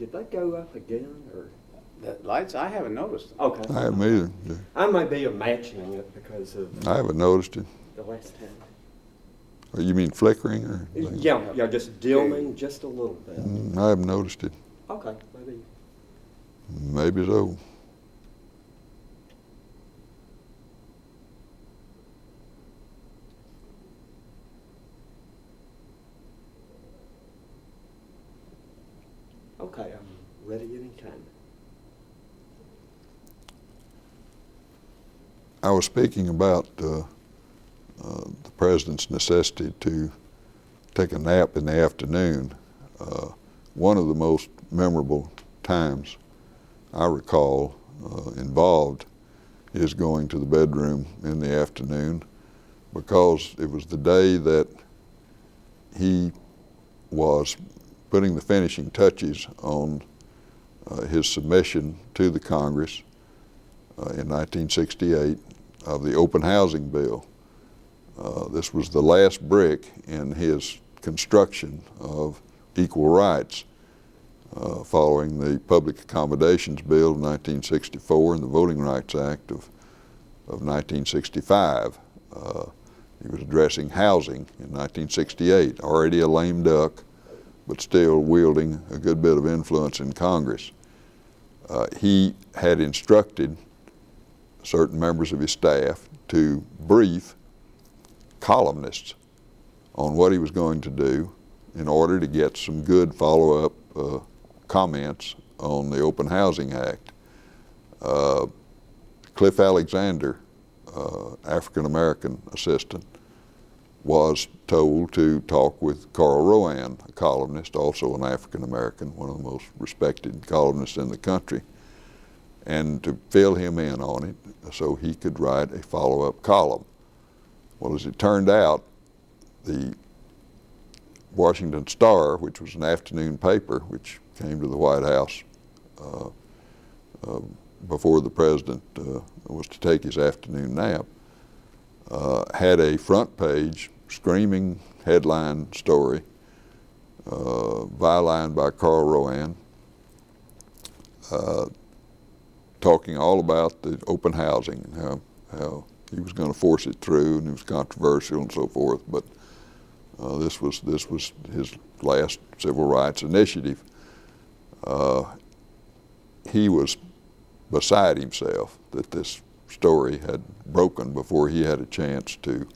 did they go up again, or? The lights, I haven't noticed. Okay. I haven't either. I may be imagining it because of I haven't noticed it. the last time. Or you mean flickering? Or Yeah, just dimming just a little bit. I haven't noticed it. Okay, maybe. Maybe so. Okay, I'm ready anytime. I was speaking about the president's necessity to take a nap in the afternoon. One of the most memorable times I recall involved his going to the bedroom in the afternoon, because it was the day that he was putting the finishing touches on his submission to the Congress in 1968 of the open housing bill. This was the last brick in his construction of equal rights following the Public Accommodations Bill of 1964 and the Voting Rights Act of 1965. He was addressing housing in 1968, already a lame duck, but still wielding a good bit of influence in Congress. He had instructed certain members of his staff to brief columnists on what he was going to do in order to get some good follow-up comments on the Open Housing Act. Cliff Alexander, African-American assistant, was told to talk with Carl Rowan, a columnist, also an African-American, one of the most respected columnists in the country, and to fill him in on it so he could write a follow-up column. Well, as it turned out, the Washington Star, which was an afternoon paper which came to the White House before the president was to take his afternoon nap, had a front page screaming headline story, bylined by Carl Rowan, talking all about the open housing and how he was going to force it through, and it was controversial and so forth. But this was his last civil rights initiative. He was beside himself that this story had broken before he had a chance to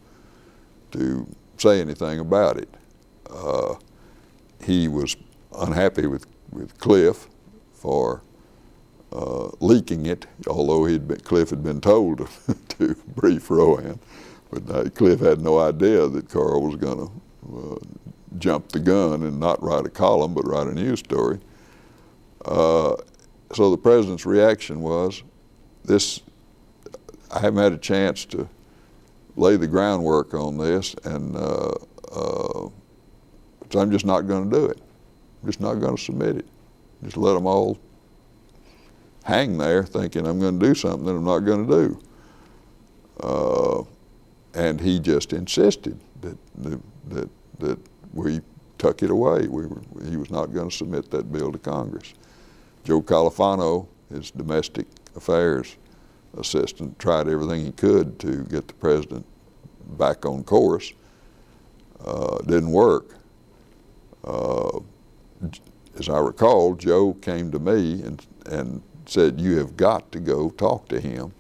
say anything about it. He was unhappy with Cliff for leaking it, although Cliff had been told to brief Rowan, but Cliff had no idea that Carl was going to jump the gun and not write a column but write a news story. So the president's reaction was, I haven't had a chance to lay the groundwork on this, and so I'm just not going to do it. I'm just not going to submit it. Just let them all hang there thinking I'm going to do something that I'm not going to do. And he just insisted that we tuck it away. He was not going to submit that bill to Congress. Joe Califano, his domestic affairs assistant, tried everything he could to get the president back on course. Didn't work. As I recall, Joe came to me and said, "You have got to go talk to him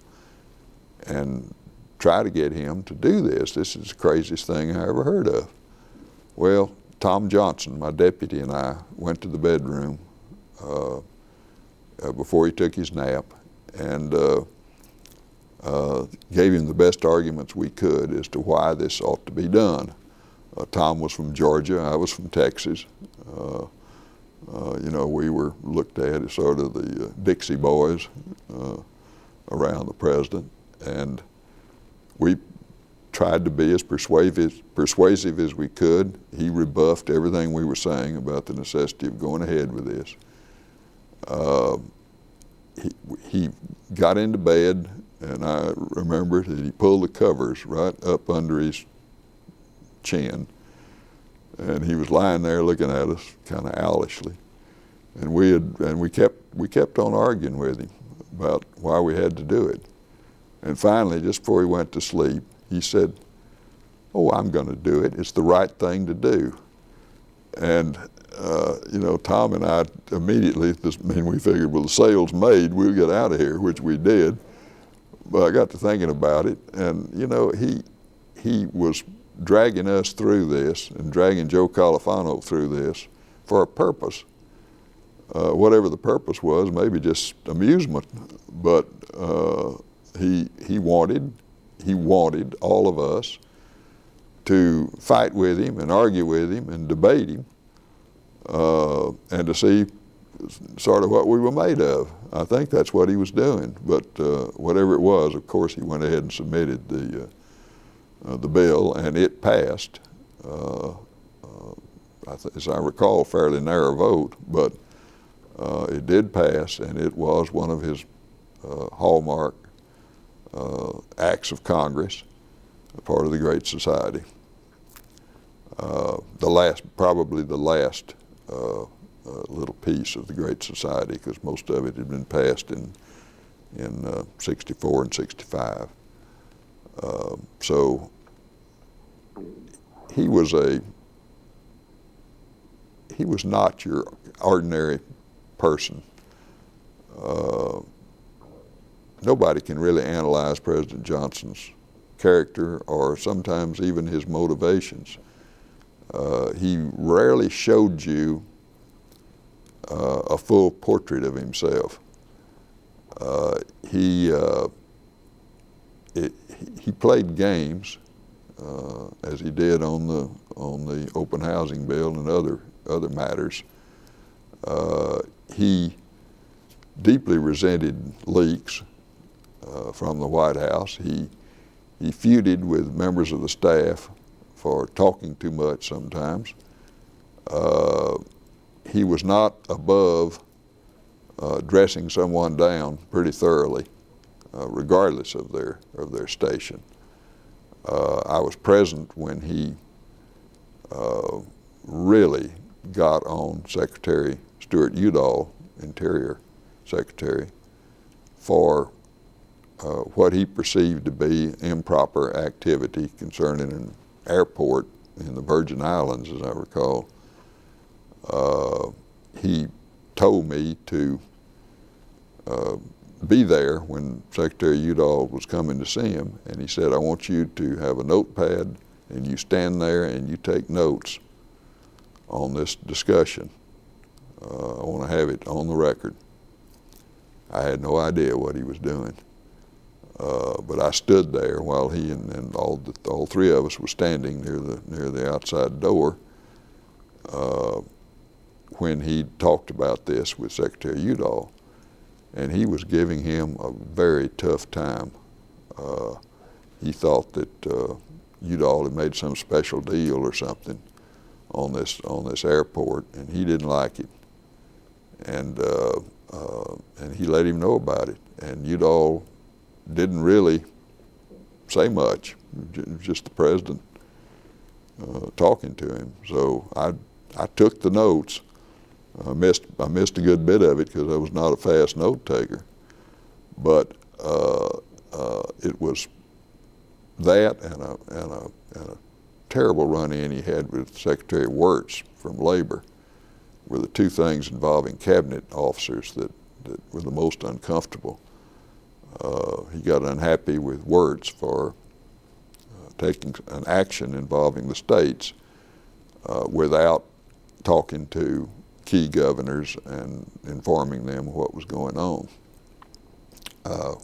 and try to get him to do this. This is the craziest thing I ever heard of." Well, Tom Johnson, my deputy, and I went to the bedroom before he took his nap and gave him the best arguments we could as to why this ought to be done. Tom was from Georgia, I was from Texas. We were looked at as sort of the Dixie boys around the president, and we tried to be as persuasive as we could. He rebuffed everything we were saying about the necessity of going ahead with this. He got into bed, and I remember that he pulled the covers right up under his chin, and he was lying there looking at us kind of owlishly. And we kept on arguing with him about why we had to do it. And finally, just before he went to sleep, he said, "Oh, I'm going to do it. It's the right thing to do." And Tom and I immediately, we figured, well, the sale's made, we'll get out of here, which we did. But I got to thinking about it, and he was dragging us through this and dragging Joe Califano through this for a purpose. Whatever the purpose was, maybe just amusement, but he wanted all of us to fight with him and argue with him and debate him, and to see sort of what we were made of. I think that's what he was doing, but whatever it was, of course, he went ahead and submitted the bill, and it passed. As I recall, fairly narrow vote, but it did pass, and it was one of his hallmark acts of Congress, a part of the Great Society. Probably the last little piece of the Great Society, because most of it had been passed in 64 and 65. So he was not your ordinary person. Nobody can really analyze President Johnson's character or sometimes even his motivations. He rarely showed you a full portrait of himself. He played games, as he did on the open housing bill and other matters. He deeply resented leaks from the White House. He feuded with members of the staff for talking too much sometimes. He was not above dressing someone down pretty thoroughly, regardless of their station. I was present when he really got on Secretary Stuart Udall, Interior Secretary, for what he perceived to be improper activity concerning an airport in the Virgin Islands, as I recall. He told me to be there when Secretary Udall was coming to see him, and he said, "I want you to have a notepad, and you stand there and you take notes on this discussion. I want to have it on the record." I had no idea what he was doing, but I stood there while he and all three of us were standing near the outside door when he talked about this with Secretary Udall, and he was giving him a very tough time. He thought that Udall had made some special deal or something on this airport, and he didn't like it, and he let him know about it. And Udall didn't really say much; it was just the president talking to him. So I took the notes. I missed a good bit of it because I was not a fast note taker, but it was that and a terrible run-in he had with Secretary Wirtz from Labor were the two things involving cabinet officers that were the most uncomfortable. He got unhappy with Wirtz for taking an action involving the states without talking to key governors and informing them what was going on.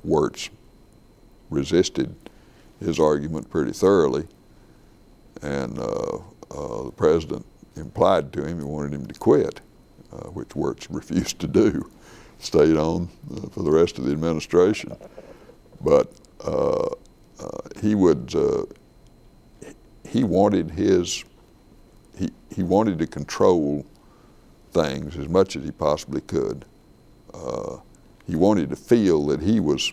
Wirtz resisted his argument pretty thoroughly, and the president implied to him he wanted him to quit, which Wirtz refused to do, stayed on for the rest of the administration. But he wanted to control things as much as he possibly could. He wanted to feel that he was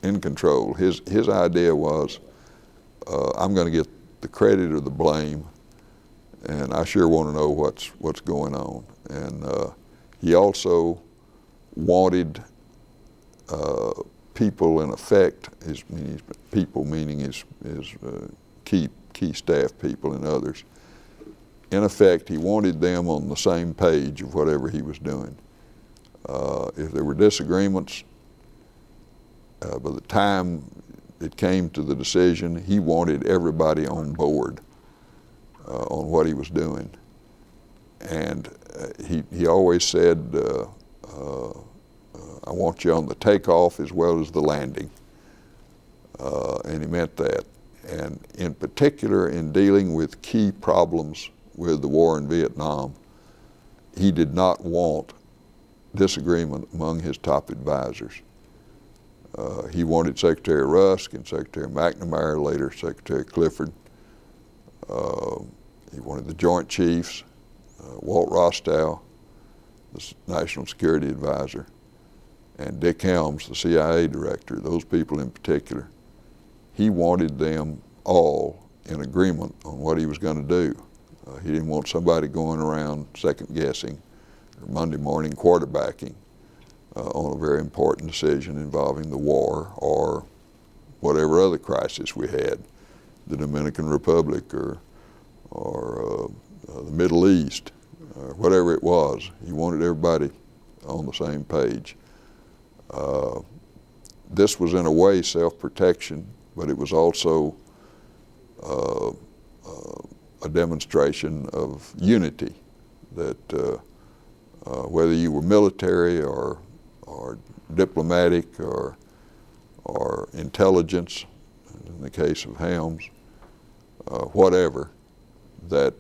in control. His idea was, I'm going to get the credit or the blame, and I sure want to know what's going on. And He also wanted people in effect, people meaning his key staff people and others. In effect, he wanted them on the same page of whatever he was doing. If there were disagreements, by the time it came to the decision, he wanted everybody on board on what he was doing. And he always said, I want you on the takeoff as well as the landing. And he meant that. And in particular, in dealing with key problems with the war in Vietnam, he did not want disagreement among his top advisors. He wanted Secretary Rusk and Secretary McNamara, later Secretary Clifford. He wanted the Joint Chiefs, Walt Rostow, the National Security Advisor, and Dick Helms, the CIA Director, those people in particular. He wanted them all in agreement on what he was going to do. He didn't want somebody going around second-guessing or Monday morning quarterbacking on a very important decision involving the war or whatever other crisis we had, the Dominican Republic or the Middle East, or whatever it was. He wanted everybody on the same page. This was in a way self-protection, but it was also a demonstration of unity, that whether you were military or diplomatic or intelligence, in the case of Helms, whatever, that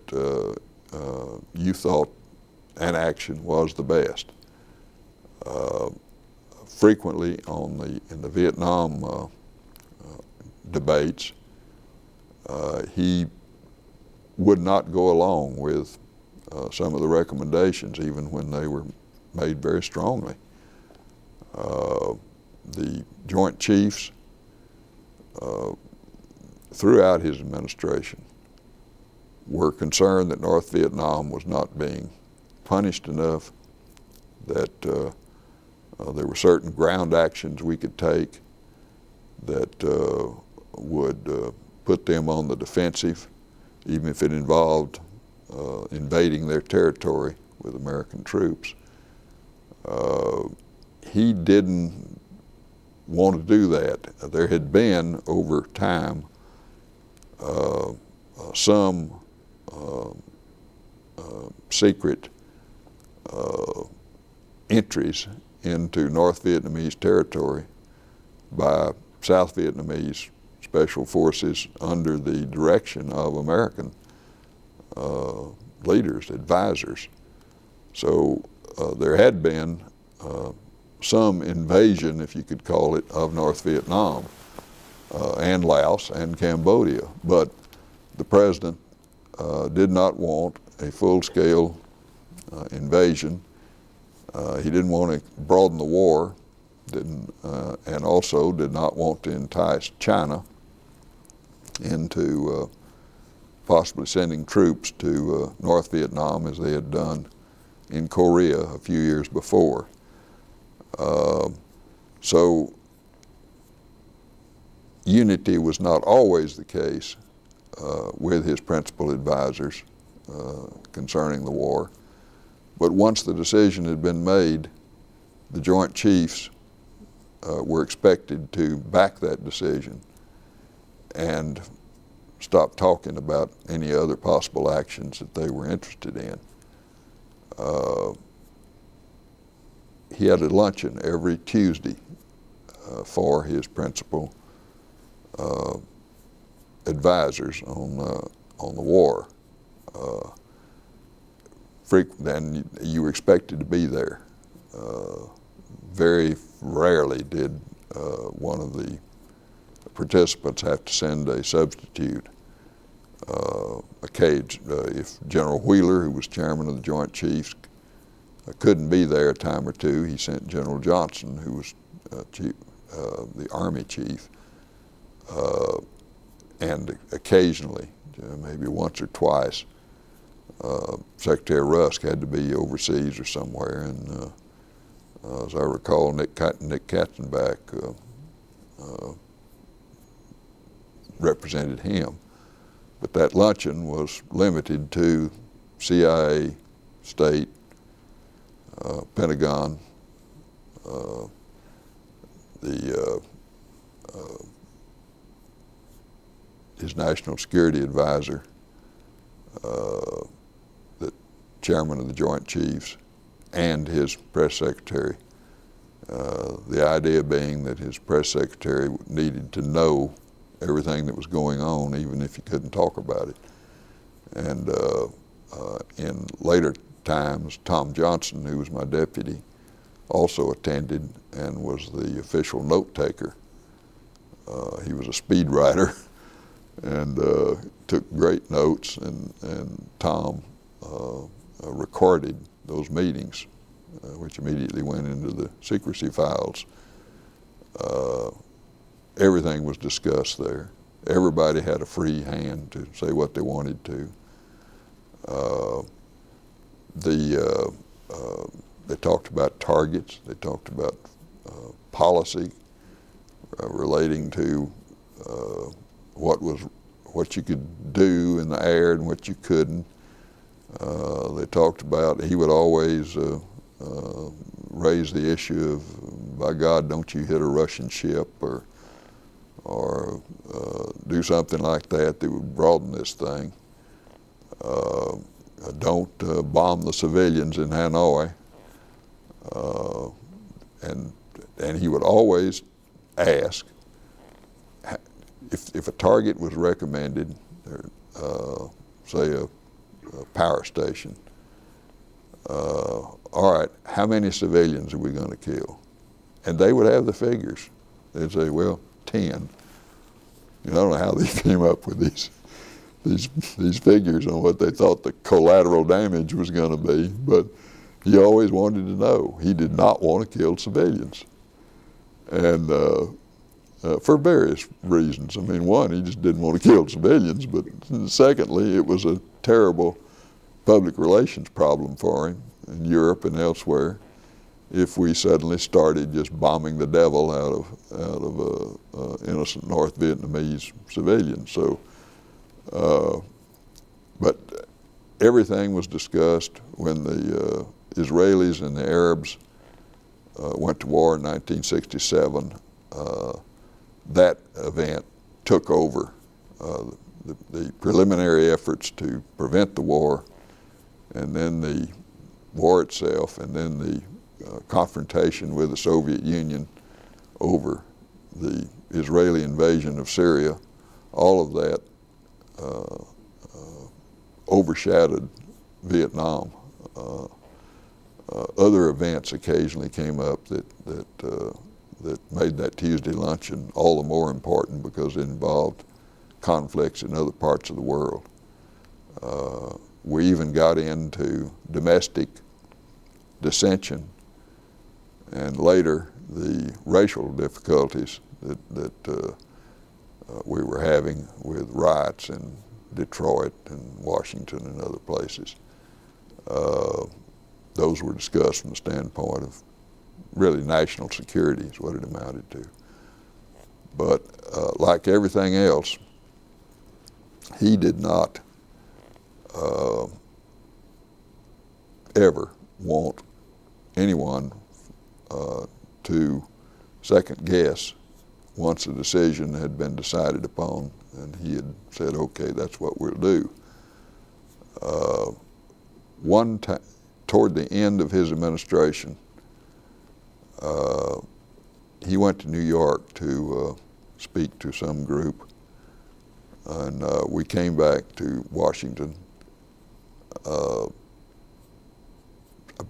you thought an action was the best. Frequently in the Vietnam debates, he would not go along with some of the recommendations, even when they were made very strongly. The Joint Chiefs, throughout his administration, were concerned that North Vietnam was not being punished enough, that there were certain ground actions we could take that would put them on the defensive, even if it involved invading their territory with American troops. He didn't want to do that. There had been, over time, some secret entries into North Vietnamese territory by South Vietnamese special forces under the direction of American leaders, advisors. So there had been some invasion, if you could call it, of North Vietnam and Laos and Cambodia. But the president did not want a full-scale invasion. He didn't want to broaden the war, and also did not want to entice China into possibly sending troops to North Vietnam as they had done in Korea a few years before. So unity was not always the case with his principal advisors concerning the war. But once the decision had been made, the Joint Chiefs were expected to back that decision and stop talking about any other possible actions that they were interested in. He had a luncheon every Tuesday for his principal advisors on the war. Then you were expected to be there. Very rarely did one of the participants have to send a substitute. If General Wheeler, who was chairman of the Joint Chiefs, couldn't be there a time or two, he sent General Johnson, who was the Army chief, and occasionally, maybe once or twice, Secretary Rusk had to be overseas or somewhere, and as I recall, Nick Katzenbach represented him. But that luncheon was limited to CIA, State, Pentagon, his National Security Advisor, the Chairman of the Joint Chiefs, and his press secretary. The idea being that his press secretary needed to know everything that was going on, even if he couldn't talk about it. And in later times, Tom Johnson, who was my deputy, also attended and was the official note taker. He was a speed writer and took great notes, and Tom recorded those meetings, which immediately went into the secrecy files. Everything was discussed there. Everybody had a free hand to say what they wanted to. They talked about targets. They talked about policy relating to what you could do in the air and what you couldn't. They talked about, he would always raise the issue of, by God, don't you hit a Russian ship, or do something like that that would broaden this thing. Don't bomb the civilians in Hanoi. And he would always ask, if a target was recommended, say a power station, all right, how many civilians are we going to kill? And they would have the figures. They'd say, well, 10. I don't know how they came up with these figures on what they thought the collateral damage was going to be, but he always wanted to know. He did not want to kill civilians, and for various reasons. I mean, one, he just didn't want to kill civilians, but secondly, it was a terrible public relations problem for him in Europe and elsewhere if we suddenly started just bombing the devil out of innocent North Vietnamese civilians. So, but everything was discussed. When the Israelis and the Arabs went to war in 1967, that event took over the preliminary efforts to prevent the war, and then the war itself, and then the confrontation with the Soviet Union over the Israeli invasion of Syria. All of that overshadowed Vietnam. Other events occasionally came up that made that Tuesday luncheon all the more important because it involved conflicts in other parts of the world. We even got into domestic dissension, and later the racial difficulties that we were having with riots in Detroit and Washington and other places. Those were discussed from the standpoint of really national security is what it amounted to. But like everything else, he did not ever want anyone to second guess once a decision had been decided upon, and he had said, okay, that's what we'll do. One time, toward the end of his administration, he went to New York to speak to some group, and we came back to Washington.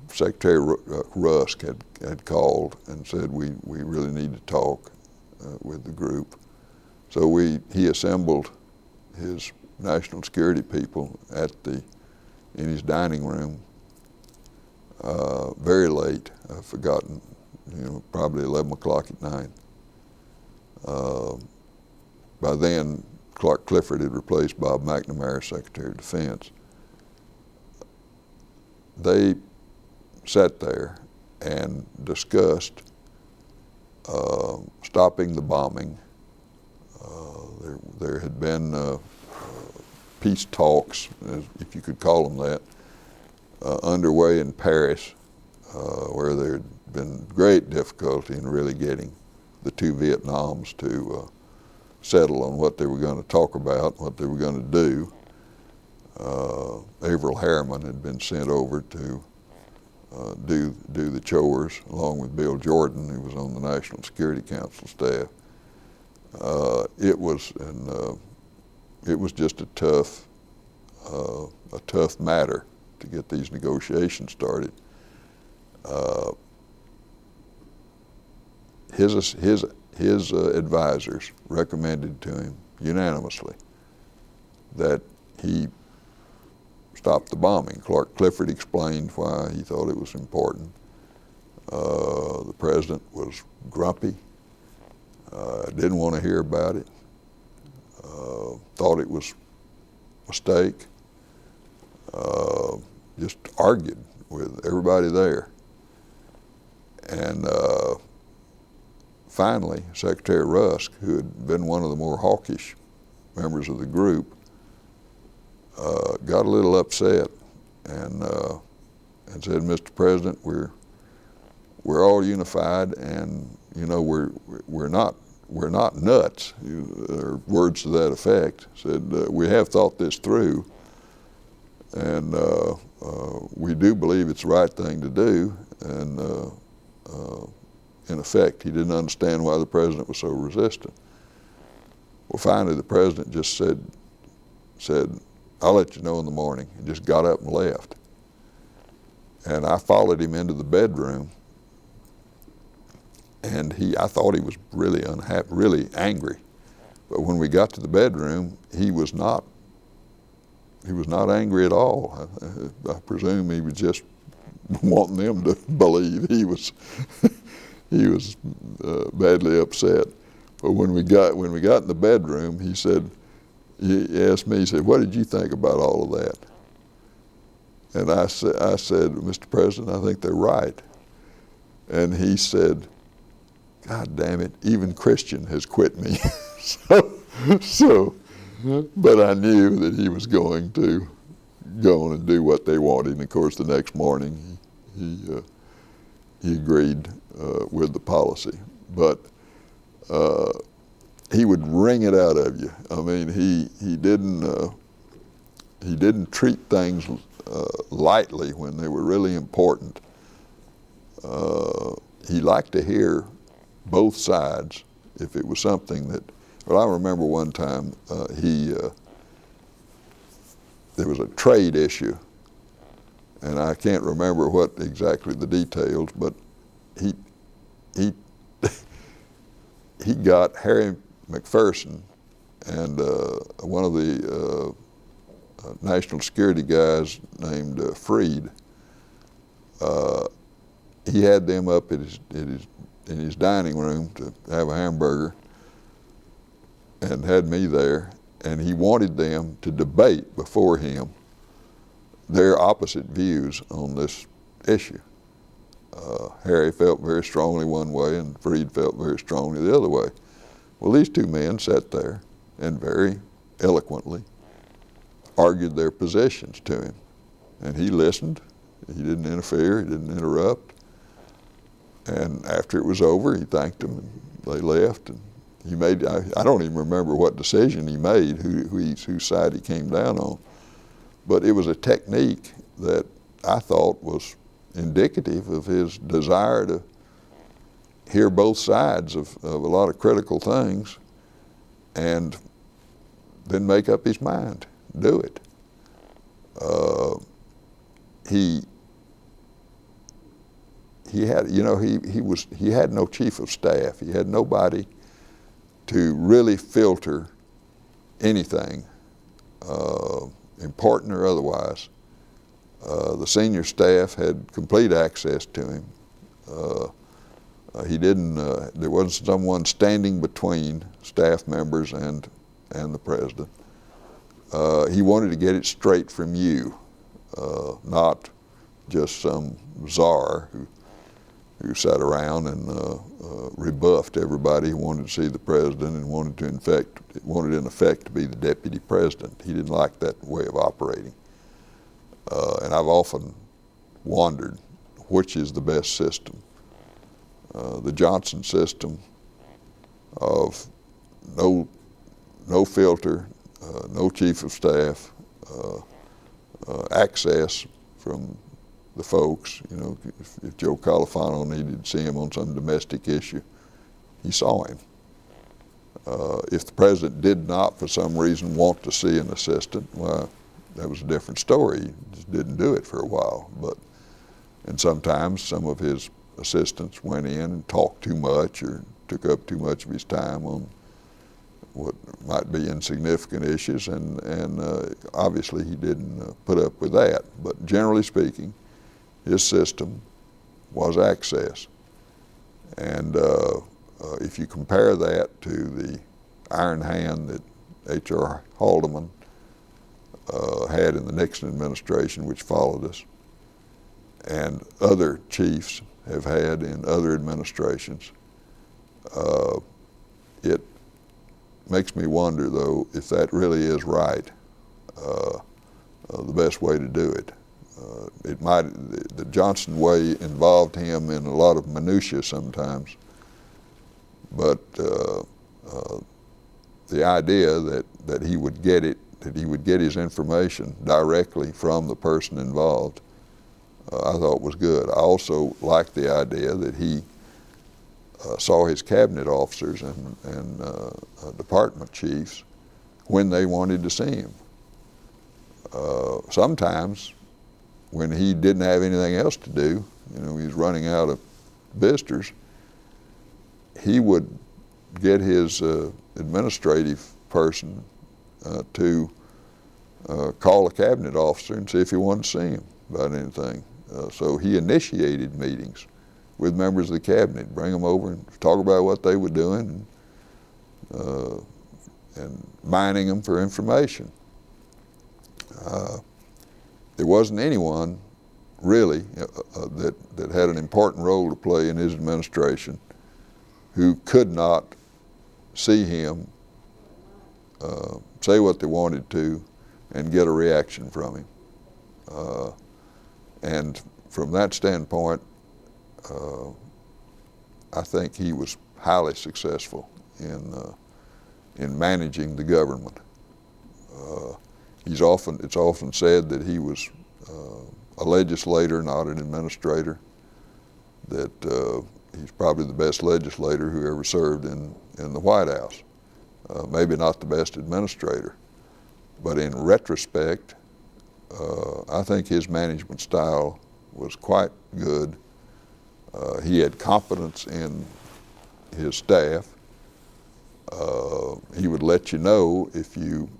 Secretary Rusk had called and said, we really need to talk with the group. So he assembled his national security people in his dining room very late. I've forgotten, probably 11 o'clock at night. By then, Clark Clifford had replaced Bob McNamara, Secretary of Defense. they sat there and discussed stopping the bombing. There had been peace talks, if you could call them that, underway in Paris, where there had been great difficulty in really getting the two Vietnams to settle on what they were going to talk about, what they were going to do. Averell Harriman had been sent over to do the chores, along with Bill Jordan, who was on the National Security Council staff. It was just a tough matter to get these negotiations started. His advisors recommended to him unanimously that he stop the bombing. Clark Clifford explained why he thought it was important. The president was grumpy, didn't want to hear about it, thought it was a mistake, just argued with everybody there. And finally, Secretary Rusk, who had been one of the more hawkish members of the group, got a little upset and said, "Mr. President, we're all unified, and you know we're not nuts," or words to that effect. Said, "We have thought this through, and we do believe it's the right thing to do." And in effect, he didn't understand why the president was so resistant. Well, finally, the president just said, "I'll let you know in the morning," and just got up and left. And I followed him into the bedroom, and I thought he was really unhappy, really angry. But when we got to the bedroom, he was not angry at all. I presume he was just wanting them to believe he was badly upset. But when we got in the bedroom, he asked me, he said, "What did you think about all of that?" And I said, "Mr. President, I think they're right." And he said, "God damn it, even Christian has quit me." But I knew that he was going to go on and do what they wanted. And of course, the next morning, he agreed with the policy. But he would wring it out of you. I mean, he didn't treat things lightly when they were really important. He liked to hear both sides if it was something that. Well, I remember one time there was a trade issue, and I can't remember what exactly the details, but he got Harry McPherson and one of the national security guys named Freed. He had them up in his dining room to have a hamburger, and had me there, and he wanted them to debate before him their opposite views on this issue. Harry felt very strongly one way, and Freed felt very strongly the other way. Well, these two men sat there and very eloquently argued their positions to him. And he listened. He didn't interfere. He didn't interrupt. And after it was over, he thanked them, and they left. And he made, I don't even remember what decision he made, whose side he came down on. But it was a technique that I thought was indicative of his desire to hear both sides of a lot of critical things and then make up his mind, do it. He had, you know, he had no chief of staff. He had nobody to really filter anything, important or otherwise. The senior staff had complete access to him. He didn't. There wasn't someone standing between staff members and the president. He wanted to get it straight from you, not just some czar who sat around and rebuffed everybody who wanted to see the president and wanted in effect to be the deputy president. He didn't like that way of operating. And I've often wondered which is the best system. The Johnson system of no filter, no chief of staff, access from the folks. You know, if Joe Califano needed to see him on some domestic issue, he saw him. If the president did not, for some reason, want to see an assistant, well, that was a different story. He just didn't do it for a while. And sometimes some of his assistants went in and talked too much or took up too much of his time on what might be insignificant issues, and obviously he didn't put up with that. But generally speaking, his system was access. And if you compare that to the iron hand that H.R. Haldeman had in the Nixon administration, which followed us, and other chiefs have had in other administrations, it makes me wonder, though, if that really is right, the best way to do it. The Johnson way involved him in a lot of minutiae sometimes, but the idea that he would get his information directly from the person involved, I thought was good. I also liked the idea that he saw his cabinet officers and department chiefs when they wanted to see him. Sometimes when he didn't have anything else to do, you know, he was running out of visitors, he would get his administrative person to call a cabinet officer and see if he wanted to see him about anything. So he initiated meetings with members of the cabinet, bring them over and talk about what they were doing, and mining them for information. There wasn't anyone really that had an important role to play in his administration who could not see him, say what they wanted to, and get a reaction from him. And from that standpoint, I think he was highly successful in managing the government. It's often said that he was a legislator, not an administrator, that he's probably the best legislator who ever served in the White House. Maybe not the best administrator, but in retrospect, I think his management style was quite good. He had competence in his staff. He would let you know if you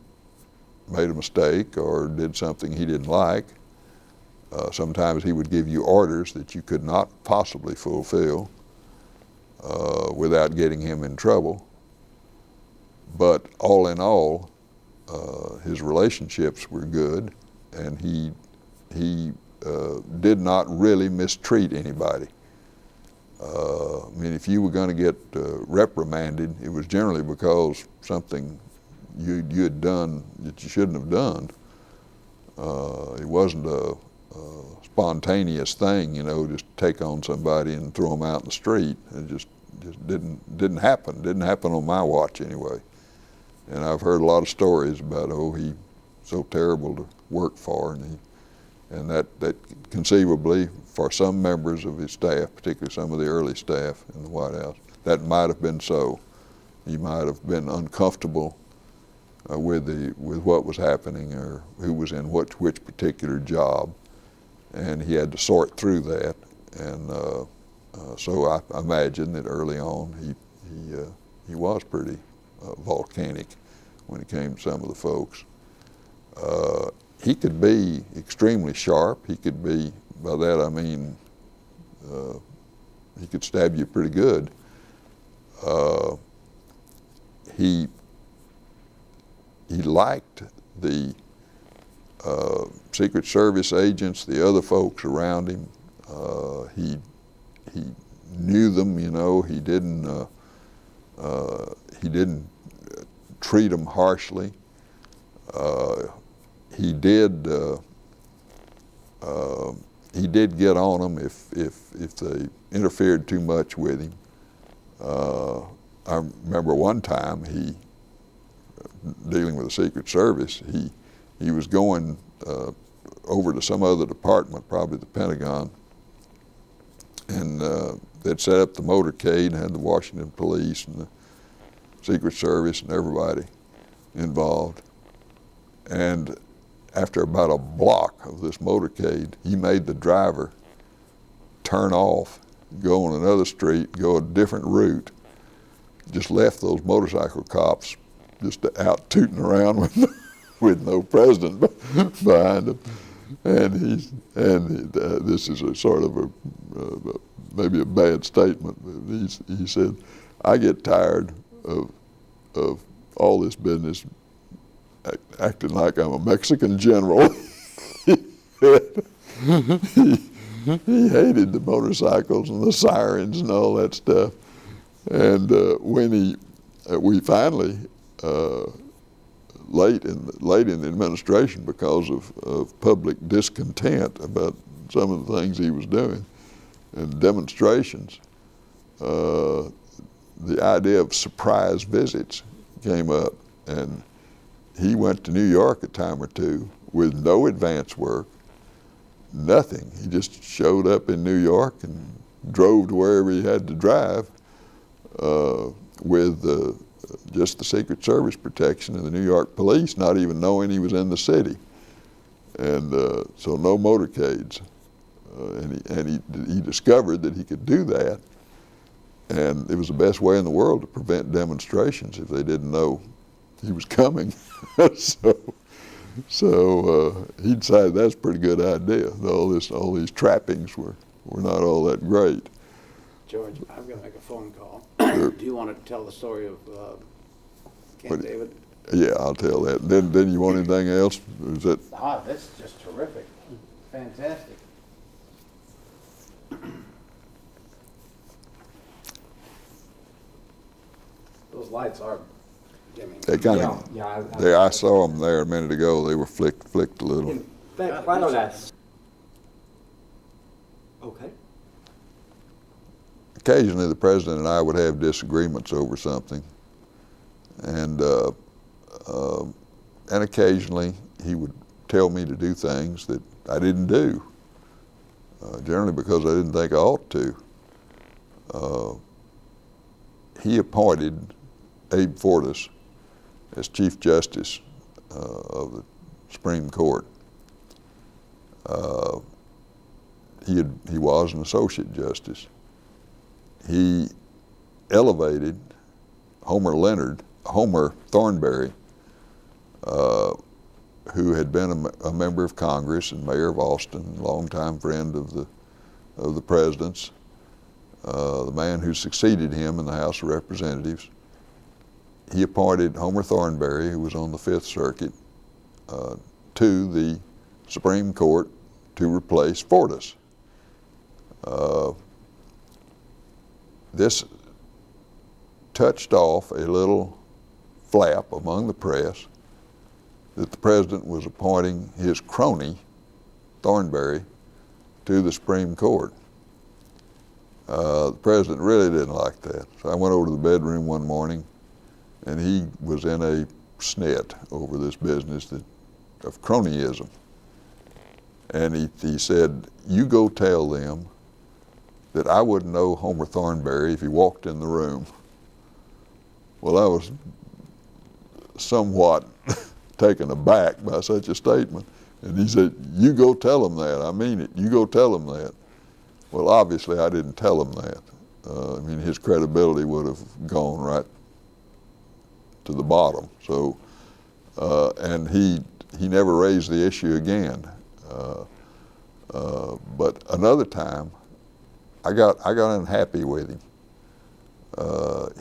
made a mistake or did something he didn't like. Sometimes he would give you orders that you could not possibly fulfill without getting him in trouble. But all in all, his relationships were good, and he did not really mistreat anybody. I mean, if you were going to get reprimanded, it was generally because something you had done that you shouldn't have done. It wasn't a spontaneous thing, you know, just take on somebody and throw them out in the street. It just didn't happen. Didn't happen on my watch anyway. And I've heard a lot of stories about, oh, he's so terrible to work for, and that conceivably for some members of his staff, particularly some of the early staff in the White House, that might have been so. He might have been uncomfortable with what was happening or who was in which particular job, and he had to sort through that. And so I imagine that early on he was pretty volcanic when it came to some of the folks. He could be extremely sharp. He could be, by that I mean, he could stab you pretty good. He liked the Secret Service agents, the other folks around him. He knew them, you know. He didn't treat them harshly. He did get on them if they interfered too much with him. I remember one time dealing with the Secret Service, he was going over to some other department, probably the Pentagon, and they'd set up the motorcade and had the Washington police and the Secret Service and everybody involved. And after about a block of this motorcade, he made the driver turn off, go on another street, go a different route, just left those motorcycle cops just out tooting around with no president behind them. And this is a sort of maybe a bad statement, but he said, "I get tired of all this business acting like I'm a Mexican general." He hated the motorcycles and the sirens and all that stuff. And when we finally, late in the administration, because of public discontent about some of the things he was doing and demonstrations, the idea of surprise visits came up, and he went to New York a time or two with no advance work, nothing. He just showed up in New York and drove to wherever he had to drive with just the Secret Service protection and the New York police, not even knowing he was in the city. And so no motorcades. And he discovered that he could do that, and it was the best way in the world to prevent demonstrations if they didn't know he was coming. So he decided that's a pretty good idea. All these trappings were not all that great. George, I'm going to make a phone call. Sure. Do you want to tell the story of Camp David? Yeah, I'll tell that. Then you want anything else? Or is that? Ah, that's just terrific. Fantastic. Those lights are dimming. They kind of. Yeah, I saw them there a minute ago. They were flicked a little. in fact, why don't I? Okay. Occasionally, the president and I would have disagreements over something, and occasionally he would tell me to do things that I didn't do, generally because I didn't think I ought to. He appointed Abe Fortas as Chief Justice of the Supreme Court. He was an associate justice. He elevated Homer Thornberry, who had been a member of Congress and mayor of Austin, longtime friend of the president's, the man who succeeded him in the House of Representatives. He appointed Homer Thornberry, who was on the Fifth Circuit, to the Supreme Court to replace Fortas. This touched off a little flap among the press that the president was appointing his crony, Thornberry, to the Supreme Court. The president really didn't like that. So I went over to the bedroom one morning, and he was in a snit over this business of cronyism. And he said, "You go tell them that I wouldn't know Homer Thornberry if he walked in the room." Well, I was somewhat taken aback by such a statement. And he said, "You go tell him that. I mean it. You go tell him that." Well, obviously, I didn't tell him that. I mean, his credibility would have gone right to the bottom. So, and he never raised the issue again. But another time, I got unhappy with him.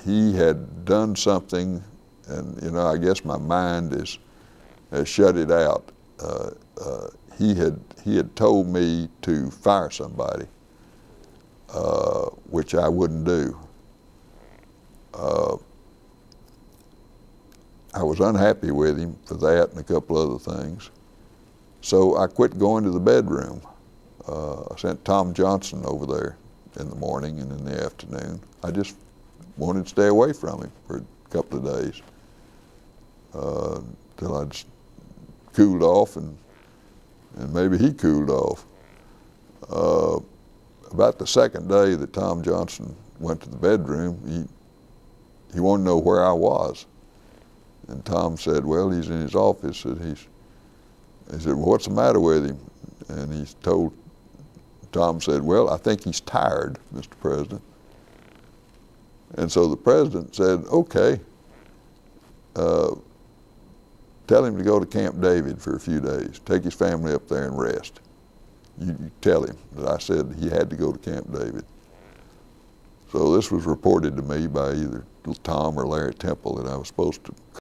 He had done something, and I guess my mind has shut it out. he had told me to fire somebody, which I wouldn't do. I was unhappy with him for that and a couple other things. So I quit going to the bedroom. I sent Tom Johnson over there in the morning and in the afternoon. I just wanted to stay away from him for a couple of days till I'd cooled off and maybe he cooled off. About the second day that Tom Johnson went to the bedroom, he wanted to know where I was. And Tom said, well, he's in his office. And he said, well, what's the matter with him? And Tom said, well, I think he's tired, Mr. President. And so the president said, okay, tell him to go to Camp David for a few days. Take his family up there and rest. You tell him that I said he had to go to Camp David. So this was reported to me by either Tom or Larry Temple that I was supposed to